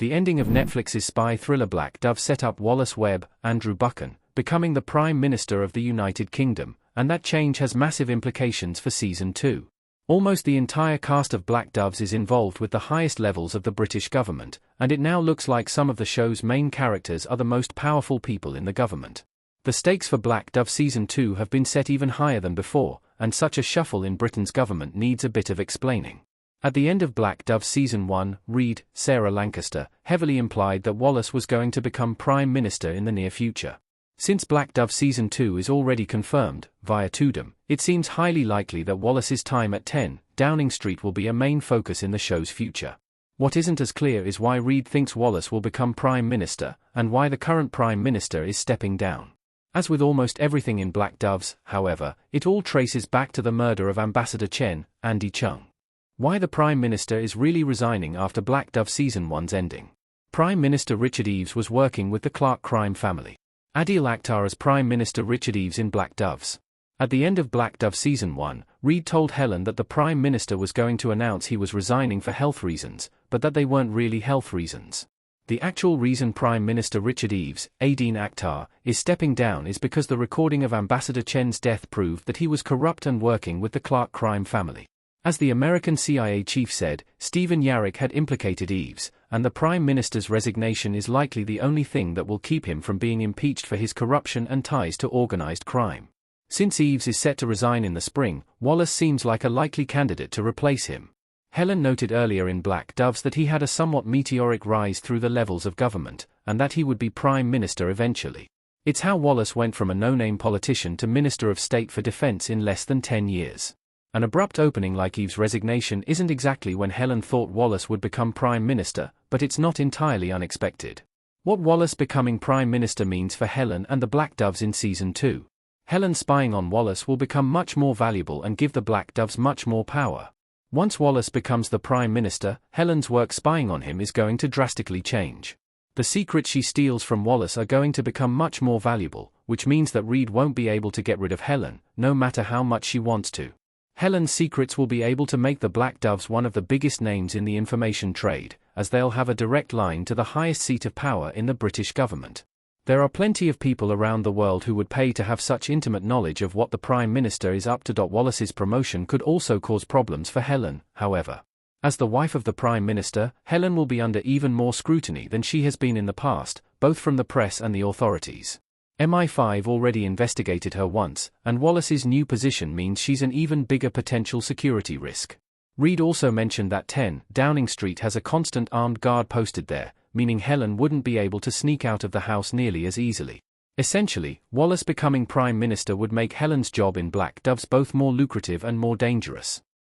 The ending of Netflix's spy thriller Black Dove set up Wallace Webb, Andrew Buchan, becoming the Prime Minister of the United Kingdom, and that change has massive implications for Season 2. Almost the entire cast of Black Doves is involved with the highest levels of the British government, and it now looks like some of the show's main characters are the most powerful people in the government. The stakes for Black Dove Season 2 have been set even higher than before, and such a shuffle in Britain's government needs a bit of explaining. At the end of Black Dove Season 1, Reed, Sarah Lancaster, heavily implied that Wallace was going to become Prime Minister in the near future. Since Black Dove Season 2 is already confirmed, via Tudum, it seems highly likely that Wallace's time at 10 Downing Street will be a main focus in the show's future. What isn't as clear is why Reed thinks Wallace will become Prime Minister, and why the current Prime Minister is stepping down. As with almost everything in Black Doves, however, it all traces back to the murder of Ambassador Chen, Andy Chung. Why the Prime Minister is really resigning after Black Dove Season 1's ending. Prime Minister Richard Eves was working with the Clark crime family. Adil Akhtar as Prime Minister Richard Eves in Black Doves. At the end of Black Dove Season 1, Reed told Helen that the Prime Minister was going to announce he was resigning for health reasons, but that they weren't really health reasons. The actual reason Prime Minister Richard Eves, Adil Akhtar, is stepping down is because the recording of Ambassador Chen's death proved that he was corrupt and working with the Clark crime family. As the American CIA chief said, Stephen Yarrick had implicated Eves, and the Prime Minister's resignation is likely the only thing that will keep him from being impeached for his corruption and ties to organized crime. Since Eves is set to resign in the spring, Wallace seems like a likely candidate to replace him. Helen noted earlier in Black Doves that he had a somewhat meteoric rise through the levels of government, and that he would be Prime Minister eventually. It's how Wallace went from a no-name politician to Minister of State for Defense in less than 10 years. An abrupt opening like Eves' resignation isn't exactly when Helen thought Wallace would become Prime Minister, but it's not entirely unexpected. What Wallace becoming Prime Minister means for Helen and the Black Doves in Season 2. Helen spying on Wallace will become much more valuable and give the Black Doves much more power. Once Wallace becomes the Prime Minister, Helen's work spying on him is going to drastically change. The secrets she steals from Wallace are going to become much more valuable, which means that Reed won't be able to get rid of Helen, no matter how much she wants to. Helen's secrets will be able to make the Black Doves one of the biggest names in the information trade, as they'll have a direct line to the highest seat of power in the British government. There are plenty of people around the world who would pay to have such intimate knowledge of what the Prime Minister is up to. Wallace's promotion could also cause problems for Helen, however. As the wife of the Prime Minister, Helen will be under even more scrutiny than she has been in the past, both from the press and the authorities. MI5 already investigated her once, and Wallace's new position means she's an even bigger potential security risk. Reed also mentioned that 10 Downing Street has a constant armed guard posted there, meaning Helen wouldn't be able to sneak out of the house nearly as easily. Essentially, Wallace becoming Prime Minister would make Helen's job in Black Doves both more lucrative and more dangerous.